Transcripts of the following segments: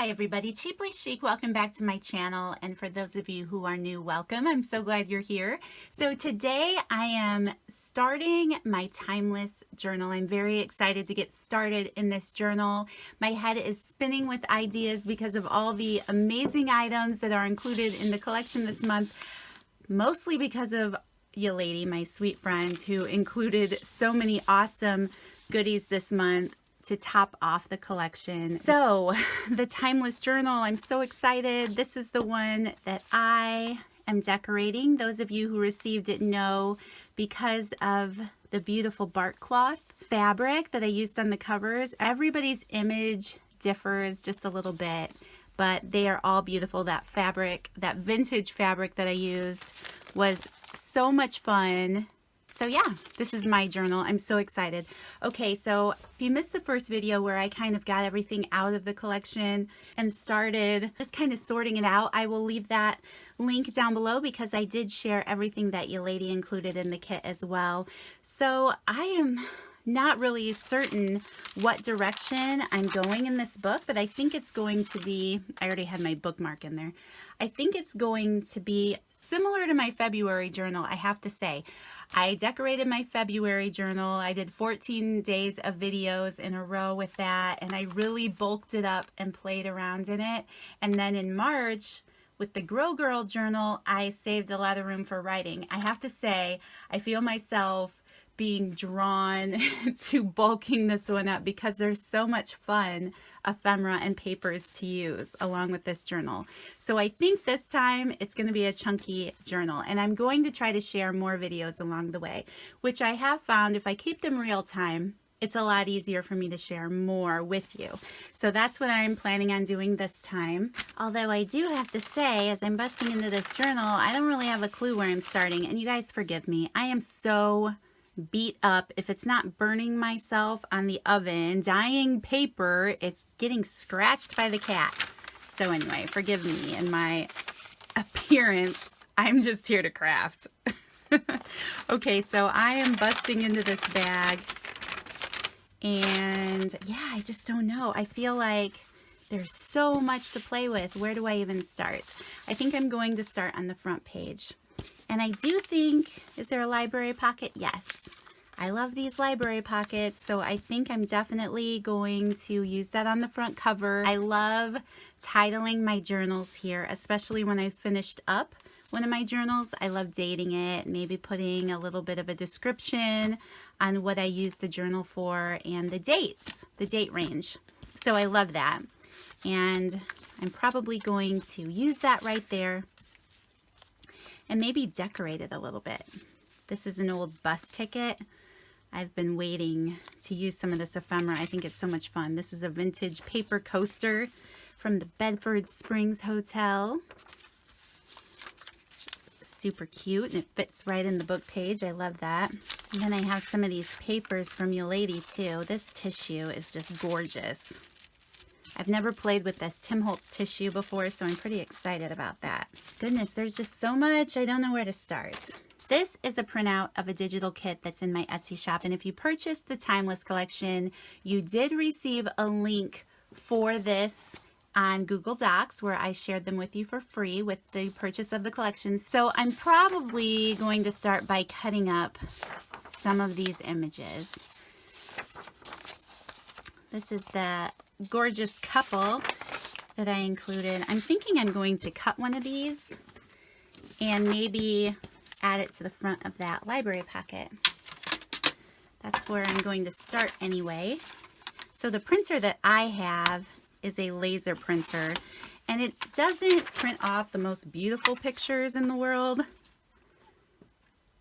Hi everybody, Cheaply Chic, welcome back to my channel, and for those of you who are new, welcome. I'm so glad you're here. So today I am starting my timeless journal. I'm very excited to get started in this journal. My head is spinning with ideas because of all the amazing items that are included in the collection this month, mostly because of you lady, my sweet friend, who included so many awesome goodies this month to top off the collection. So the timeless journal, I'm so excited. This is the one that I am decorating. Those of you who received it know, because of the beautiful bark cloth fabric that I used on the covers, everybody's image differs just a little bit, but they are all beautiful. That fabric, that vintage fabric that I used, was so much fun. So yeah, this is my journal. I'm so excited. Okay, so if you missed the first video where I kind of got everything out of the collection and started just kind of sorting it out, I will leave that link down below because I did share everything that you lady included in the kit as well. So I am not really certain what direction I'm going in this book, but I think it's going to be, I already had my bookmark in there. I think it's going to be similar to my February journal, I have to say. I decorated my February journal. I did 14 days of videos in a row with that, and I really bulked it up and played around in it. And then in March, with the Grow Girl journal, I saved a lot of room for writing. I have to say, I feel myself being drawn to bulking this one up because there's so much fun ephemera and papers to use along with this journal. So I think this time it's going to be a chunky journal, and I'm going to try to share more videos along the way, which I have found if I keep them real time, it's a lot easier for me to share more with you. So that's what I'm planning on doing this time. Although I do have to say, as I'm busting into this journal, I don't really have a clue where I'm starting, and you guys forgive me. I am so beat up. If it's not burning myself on the oven, dyeing paper, it's getting scratched by the cat. So anyway, forgive me and my appearance. I'm just here to craft. Okay, so I am busting into this bag, and yeah, I just don't know. I feel like there's so much to play with. Where do I even start? I think I'm going to start on the front page. And I do think, is there a library pocket? Yes. I love these library pockets, so I think I'm definitely going to use that on the front cover. I love titling my journals here, especially when I finished up one of my journals. I love dating it, maybe putting a little bit of a description on what I used the journal for and the dates, the date range. So I love that. And I'm probably going to use that right there and maybe decorate it a little bit. This is an old bus ticket. I've been waiting to use some of this ephemera. I think it's so much fun. This is a vintage paper coaster from the Bedford Springs Hotel. Just super cute, and it fits right in the book page. I love that. And then I have some of these papers from you lady too. This tissue is just gorgeous. I've never played with this Tim Holtz tissue before, so I'm pretty excited about that. Goodness, there's just so much. I don't know where to start. This is a printout of a digital kit that's in my Etsy shop, and if you purchased the Timeless collection, you did receive a link for this on Google Docs where I shared them with you for free with the purchase of the collection. So I'm probably going to start by cutting up some of these images. This is the gorgeous couple that I included. I'm thinking I'm going to cut one of these and maybe add it to the front of that library pocket. That's where I'm going to start anyway. So the printer that I have is a laser printer, and it doesn't print off the most beautiful pictures in the world.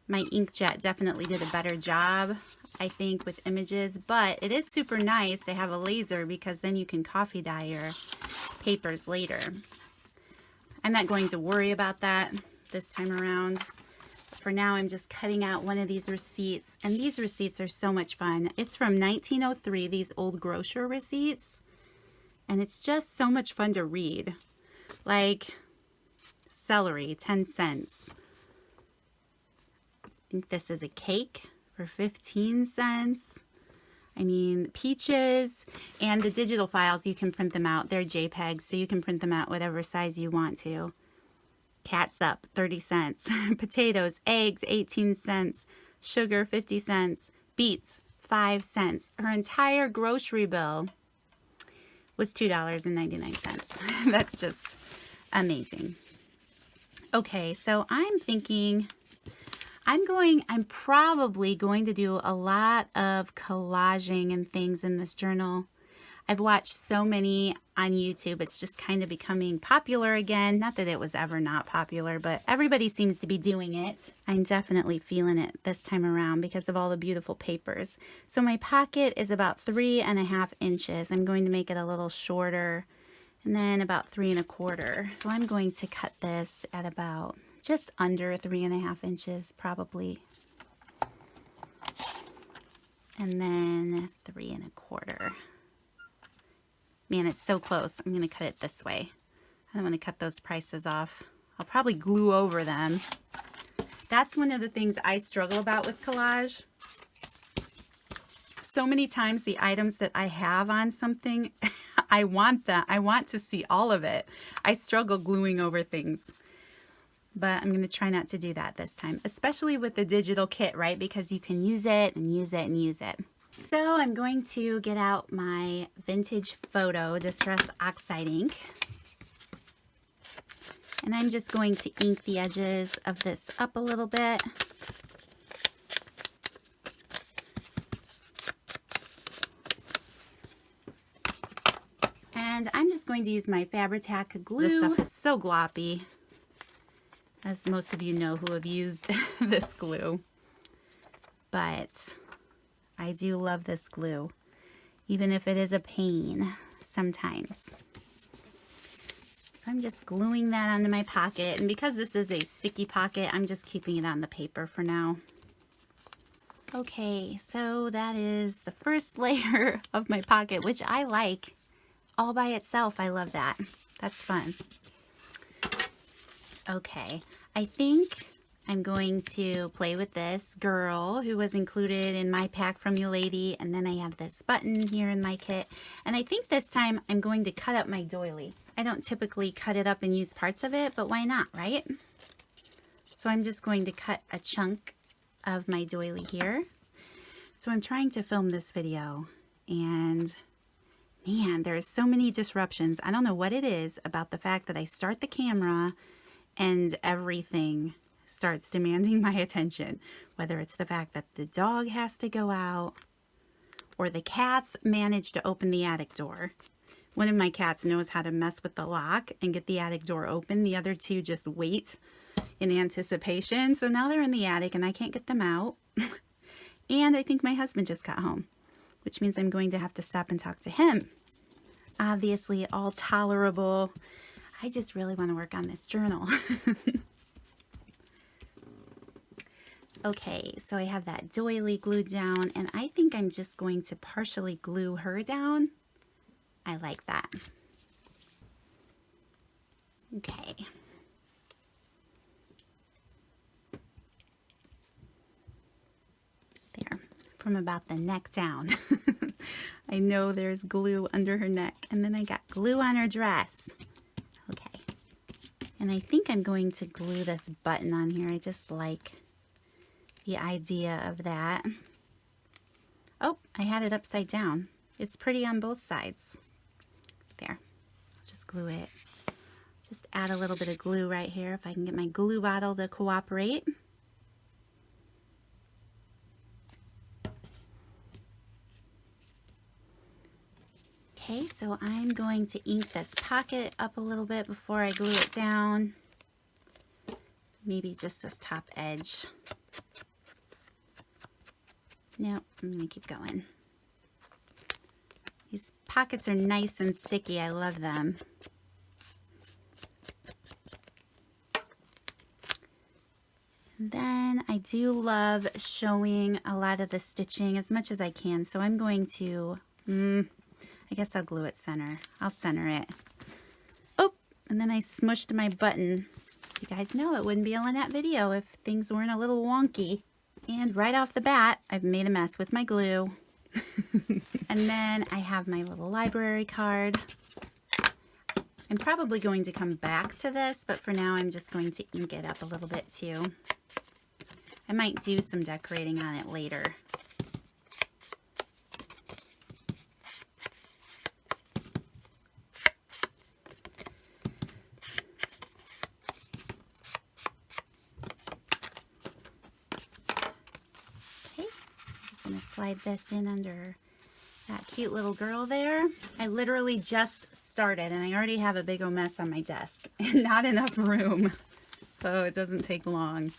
My inkjet definitely did a better job, I think, with images, but it is super nice to have a laser because then you can coffee dye your papers later. I'm not going to worry about that this time around. For now, I'm just cutting out one of these receipts, and these receipts are so much fun. It's from 1903, these old grocer receipts, and it's just so much fun to read. Like celery, 10 cents. I think this is a cake for 15 cents. I mean, peaches and the digital files, you can print them out. They're JPEGs, so you can print them out whatever size you want to. Catsup, 30 cents. Potatoes, eggs, 18 cents. Sugar, 50 cents. Beets, 5 cents. Her entire grocery bill was $2.99. That's just amazing. Okay, so I'm thinking I'm probably going to do a lot of collaging and things in this journal. I've watched so many on YouTube. It's just kind of becoming popular again. Not that it was ever not popular, but everybody seems to be doing it. I'm definitely feeling it this time around because of all the beautiful papers. So my pocket is about 3.5 inches. I'm going to make it a little shorter, and then about 3 1/4. So I'm going to cut this at about just under 3.5 inches probably. And then 3 1/4. Man, it's so close. I'm going to cut it this way. I don't want to cut those prices off. I'll probably glue over them. That's one of the things I struggle about with collage. So many times the items that I have on something, I want to see all of it. I struggle gluing over things. But I'm going to try not to do that this time, especially with the digital kit, right? Because you can use it and use it and use it. So I'm going to get out my vintage photo distress oxide ink. And I'm just going to ink the edges of this up a little bit. And I'm just going to use my Fabri-Tac glue. This stuff is so gloppy, as most of you know who have used this glue. But I do love this glue, even if it is a pain sometimes. So I'm just gluing that onto my pocket. And because this is a sticky pocket, I'm just keeping it on the paper for now. Okay, so that is the first layer of my pocket, which I like all by itself. I love that. That's fun. Okay, I think I'm going to play with this girl who was included in my pack from you lady, and then I have this button here in my kit, and I think this time I'm going to cut up my doily. I don't typically cut it up and use parts of it, but why not, right? So I'm just going to cut a chunk of my doily here. So I'm trying to film this video, and man, there's so many disruptions. I don't know what it is about the fact that I start the camera and everything starts demanding my attention, whether it's the fact that the dog has to go out or the cats manage to open the attic door. One of my cats knows how to mess with the lock and get the attic door open. The other two just wait in anticipation. So now they're in the attic and I can't get them out. And I think my husband just got home, which means I'm going to have to stop and talk to him. Obviously, all tolerable. I just really want to work on this journal. Okay, so I have that doily glued down, and I think I'm just going to partially glue her down. I like that. Okay. There, from about the neck down. I know there's glue under her neck, and then I got glue on her dress. Okay, and I think I'm going to glue this button on here. I just like the idea of that. Oh, I had it upside down. It's pretty on both sides. There, I'll just glue it. Just add a little bit of glue right here if I can get my glue bottle to cooperate. Okay, so I'm going to ink this pocket up a little bit before I glue it down. Maybe just this top edge. No, I'm going to keep going. These pockets are nice and sticky. I love them. And then I do love showing a lot of the stitching as much as I can. So I'm going to, I guess I'll glue it center. I'll center it. Oh, and then I smushed my button. You guys know it wouldn't be a Lynette video if things weren't a little wonky. And right off the bat, I've made a mess with my glue. And then I have my little library card. I'm probably going to come back to this, but for now I'm just going to ink it up a little bit too. I might do some decorating on it later. Okay, I'm just going to slide this in under that cute little girl there. I literally just started and I already have a big old mess on my desk and not enough room. So it doesn't take long.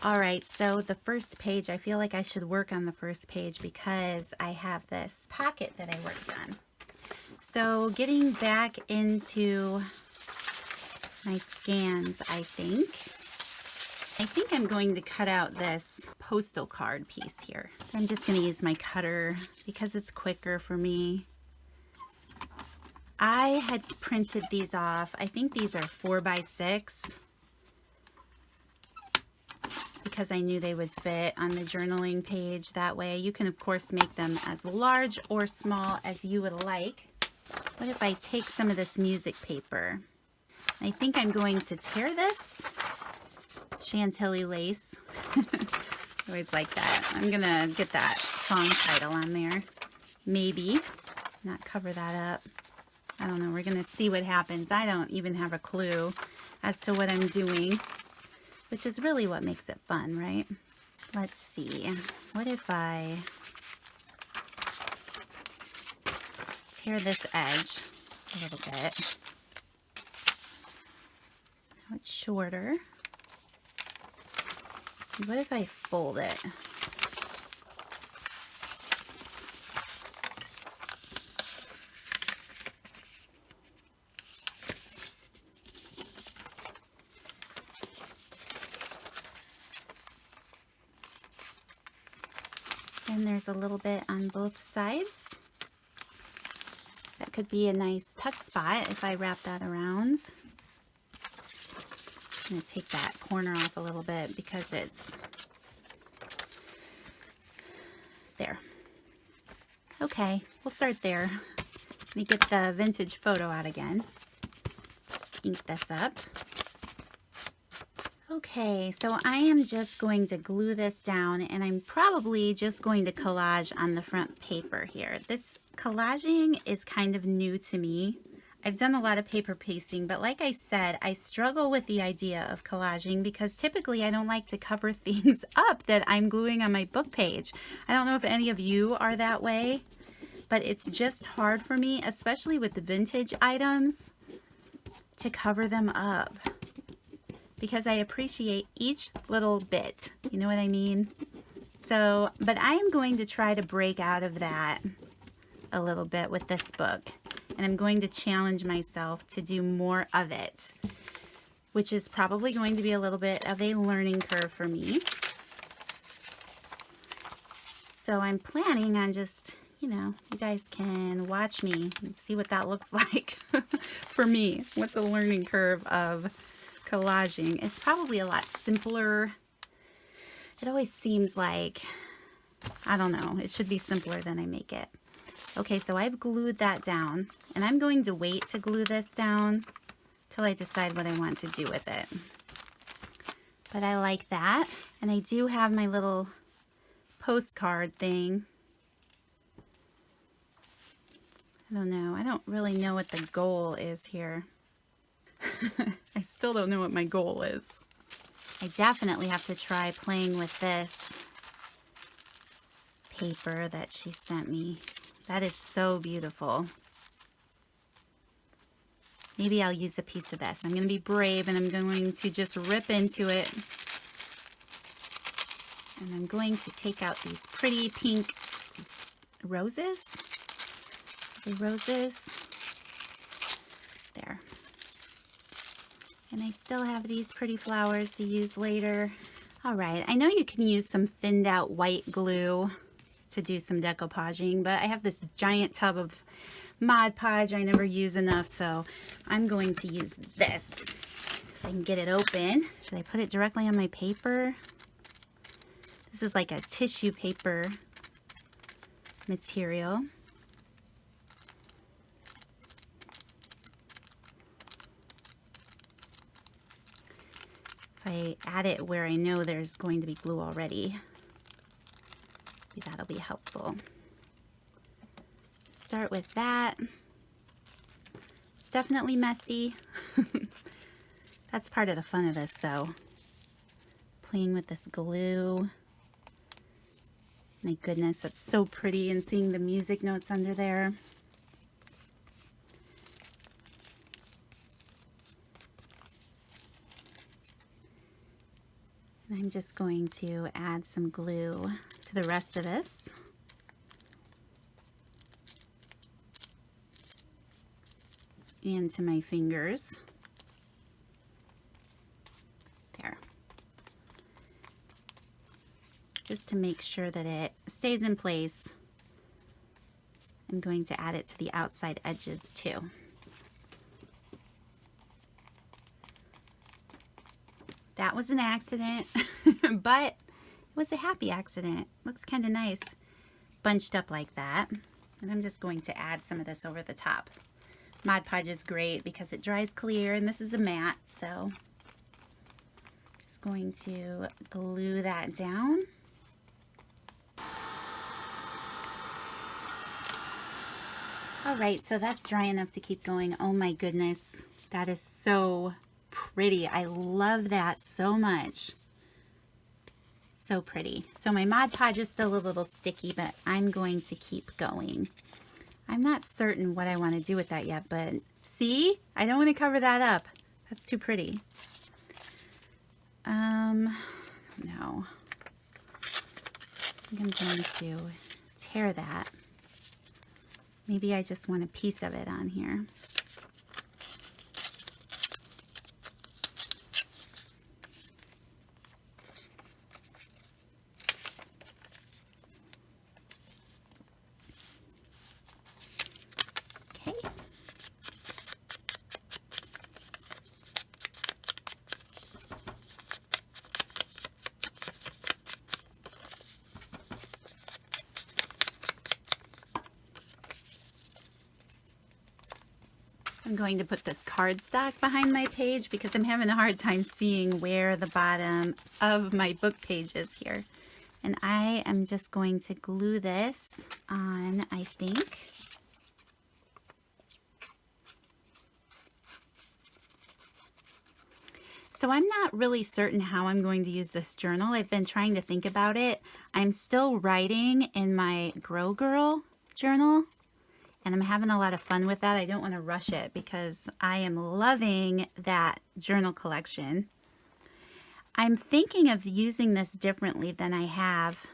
All right, so the first page, I feel like I should work on the first page because I have this pocket that I worked on. So getting back into my scans, I think I'm going to cut out this postal card piece here. I'm just going to use my cutter because it's quicker for me. I had printed these off. I think these are 4x6 because I knew they would fit on the journaling page that way. You can of course make them as large or small as you would like. What if I take some of this music paper? I think I'm going to tear this Chantilly lace. I always like that. I'm gonna get that song title on there. Maybe not cover that up. I don't know. We're gonna see what happens. I don't even have a clue as to what I'm doing, which is really what makes it fun, right? Let's see. What if I tear this edge a little bit? Now it's shorter. What if I fold it? Then there's a little bit on both sides. That could be a nice tuck spot if I wrap that around. I'm going to take that corner off a little bit because it's there. Okay, we'll start there. Let me get the vintage photo out again. Just ink this up. Okay, so I am just going to glue this down and I'm probably just going to collage on the front paper here. This collaging is kind of new to me. I've done a lot of paper pasting, but like I said, I struggle with the idea of collaging because typically I don't like to cover things up that I'm gluing on my book page. I don't know if any of you are that way, but it's just hard for me, especially with the vintage items, to cover them up because I appreciate each little bit. You know what I mean? So, but I am going to try to break out of that a little bit with this book. And I'm going to challenge myself to do more of it, which is probably going to be a little bit of a learning curve for me. So I'm planning on just, you know, you guys can watch me and see what that looks like for me. What's a learning curve of collaging? It's probably a lot simpler. It always seems like, I don't know, it should be simpler than I make it. Okay, so I've glued that down, and I'm going to wait to glue this down till I decide what I want to do with it. But I like that, and I do have my little postcard thing. I don't know. I don't really know what the goal is here. I still don't know what my goal is. I definitely have to try playing with this paper that she sent me. That is so beautiful. Maybe I'll use a piece of this. I'm going to be brave and I'm going to just rip into it. And I'm going to take out these pretty pink roses. The roses. There. And I still have these pretty flowers to use later. All right, I know you can use some thinned out white glue to do some decoupaging, but I have this giant tub of Mod Podge I never use enough, so I'm going to use this. If I can get it open. Should I put it directly on my paper? This is like a tissue paper material. If I add it where I know there's going to be glue already, that'll be helpful. Start with that. It's definitely messy. That's part of the fun of this though. Playing with this glue. My goodness, that's so pretty, and seeing the music notes under there. And I'm just going to add some glue to the rest of this. And to my fingers. There. Just to make sure that it stays in place. I'm going to add it to the outside edges too. That was an accident, but it was a happy accident. Looks kind of nice, bunched up like that. And I'm just going to add some of this over the top. Mod Podge is great because it dries clear, and this is a matte, so just going to glue that down. All right, so that's dry enough to keep going. Oh my goodness, that is so pretty. I love that so much. So pretty. So my Mod Podge is still a little sticky, but I'm going to keep going. I'm not certain what I want to do with that yet, but see? I don't want to cover that up. That's too pretty. No. I think I'm going to tear that. Maybe I just want a piece of it on here. I'm going to put this cardstock behind my page because I'm having a hard time seeing where the bottom of my book page is here. And I am just going to glue this on, I think. So I'm not really certain how I'm going to use this journal. I've been trying to think about it. I'm still writing in my Grow Girl journal, and I'm having a lot of fun with that. I don't want to rush it because I am loving that journal collection. I'm thinking of using this differently than I have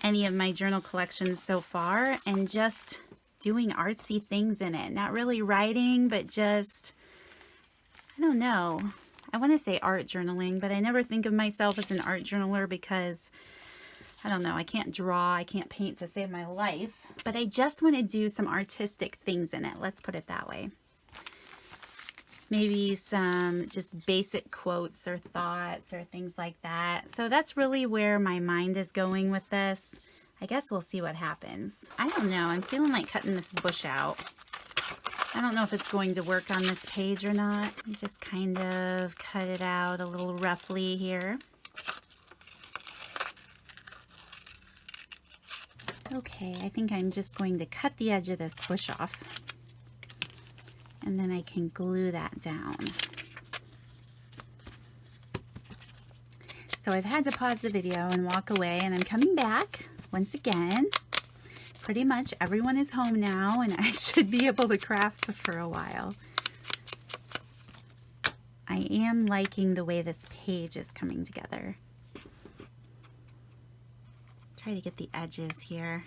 any of my journal collections so far, and just doing artsy things in it. Not really writing, but just, I don't know. I want to say art journaling, but I never think of myself as an art journaler because, I don't know, I can't draw, I can't paint to save my life. But I just want to do some artistic things in it. Let's put it that way. Maybe some just basic quotes or thoughts or things like that. So that's really where my mind is going with this. I guess we'll see what happens. I don't know. I'm feeling like cutting this bush out. I don't know if it's going to work on this page or not. Just kind of cut it out a little roughly here. Okay, I think I'm just going to cut the edge of this bush off, and then I can glue that down. So I've had to pause the video and walk away, and I'm coming back once again. Pretty much everyone is home now, and I should be able to craft for a while. I am liking the way this page is coming together. Try to get the edges here.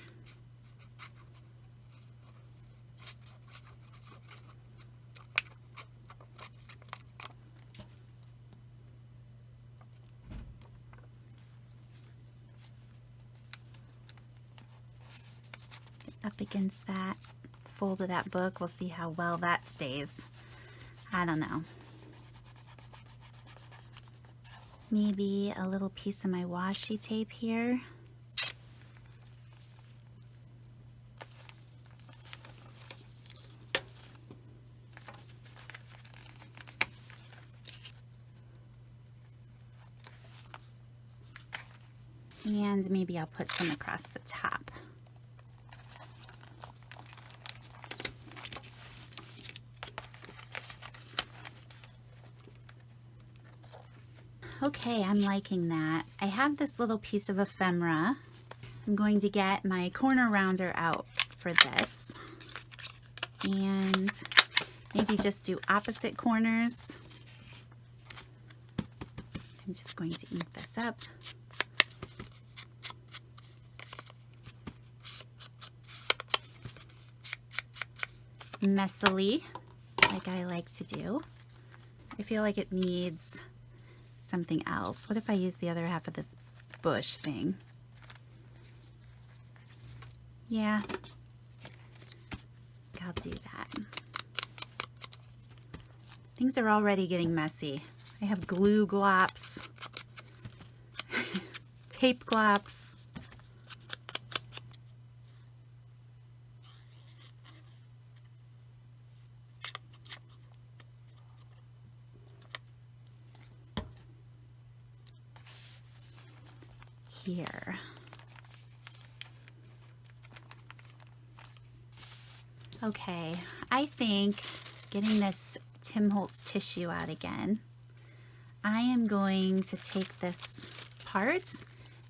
Get up against that fold of that book. We'll see how well that stays. I don't know. Maybe a little piece of my washi tape here. And maybe I'll put some across the top. Okay, I'm liking that. I have this little piece of ephemera. I'm going to get my corner rounder out for this. And maybe just do opposite corners. I'm just going to ink this up. Messily, like I like to do. I feel like it needs something else. What if I use the other half of this bush thing? Yeah, I'll do that. Things are already getting messy. I have glue glops, tape glops. Here. Okay, I think getting this Tim Holtz tissue out again, I am going to take this part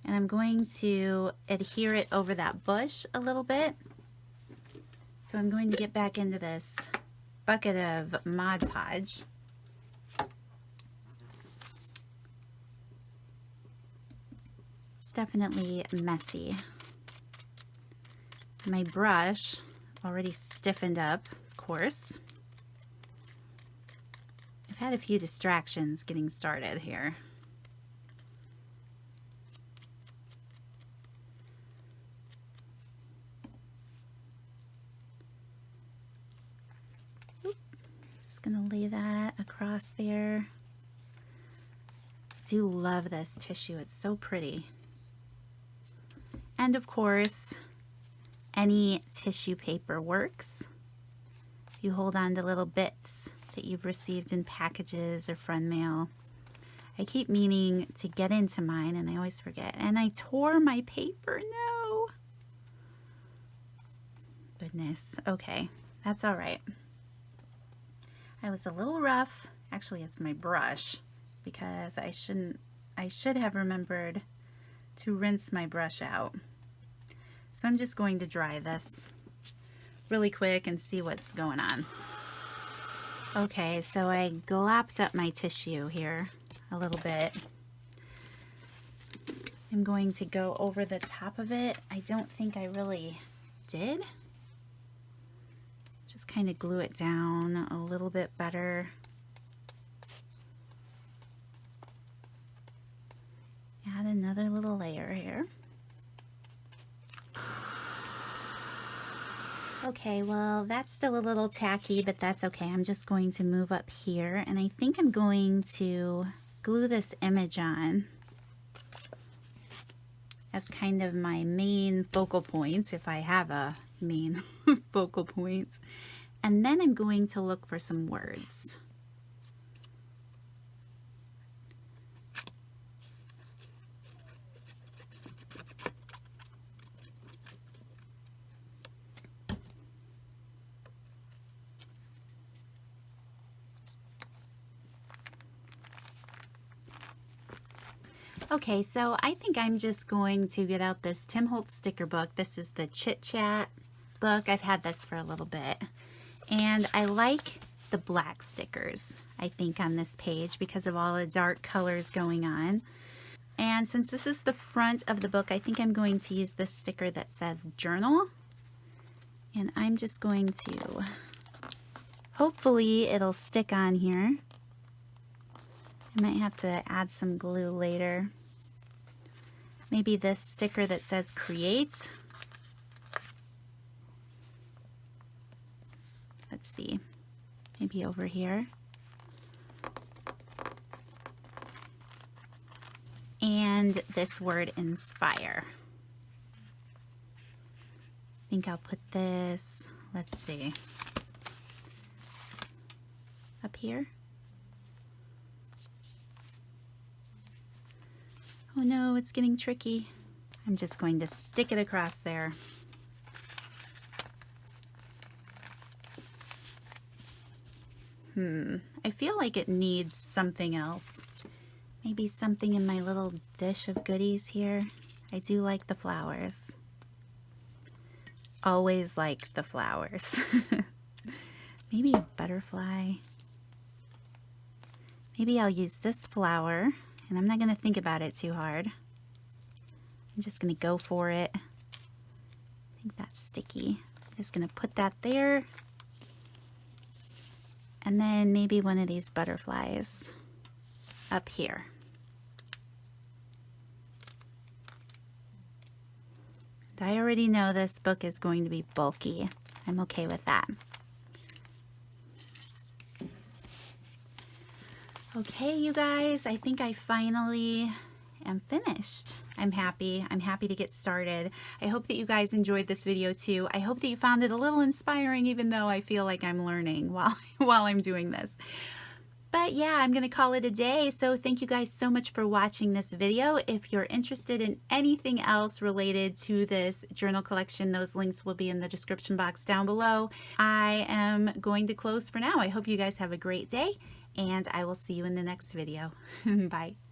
and I'm going to adhere it over that bush a little bit. So I'm going to get back into this bucket of Mod Podge. Definitely messy. My brush already stiffened up, of course. I've had a few distractions getting started here. Oop. Just gonna lay that across there. I do love this tissue, it's so pretty. And of course, any tissue paper works. If you hold on to little bits that you've received in packages or friend mail. I keep meaning to get into mine and I always forget. And I tore my paper, no. Goodness, okay, that's all right. I was a little rough. Actually, it's my brush because I should have remembered to rinse my brush out. So I'm just going to dry this really quick and see what's going on. Okay, so I glopped up my tissue here a little bit. I'm going to go over the top of it. I don't think I really did. Just kind of glue it down a little bit better. Add another little layer here. Okay, well, that's still a little tacky, but that's okay. I'm just going to move up here, and I think I'm going to glue this image on as kind of my main focal points, if I have a main focal point. And then I'm going to look for some words. Okay, so I think I'm just going to get out this Tim Holtz sticker book. This is the Chit Chat book. I've had this for a little bit. And I like the black stickers, I think, on this page because of all the dark colors going on. And since this is the front of the book, I think I'm going to use this sticker that says Journal. And I'm just going to, hopefully it'll stick on here. I might have to add some glue later. Maybe this sticker that says Create. Let's see, maybe over here. And this word Inspire. I think I'll put this, let's see, up here. Oh no, it's getting tricky. I'm just going to stick it across there. I feel like it needs something else. Maybe something in my little dish of goodies here. I do like the flowers. Always like the flowers. Maybe a butterfly. Maybe I'll use this flower, and I'm not going to think about it too hard. I'm just going to go for it. I think that's sticky. I'm just going to put that there. And then maybe one of these butterflies up here. I already know this book is going to be bulky. I'm okay with that. Okay, you guys, I think I finally am finished. I'm happy. I'm happy to get started. I hope that you guys enjoyed this video too. I hope that you found it a little inspiring, even though I feel like I'm learning while I'm doing this. But yeah, I'm going to call it a day. So thank you guys so much for watching this video. If you're interested in anything else related to this journal collection, those links will be in the description box down below. I am going to close for now. I hope you guys have a great day, and I will see you in the next video. Bye.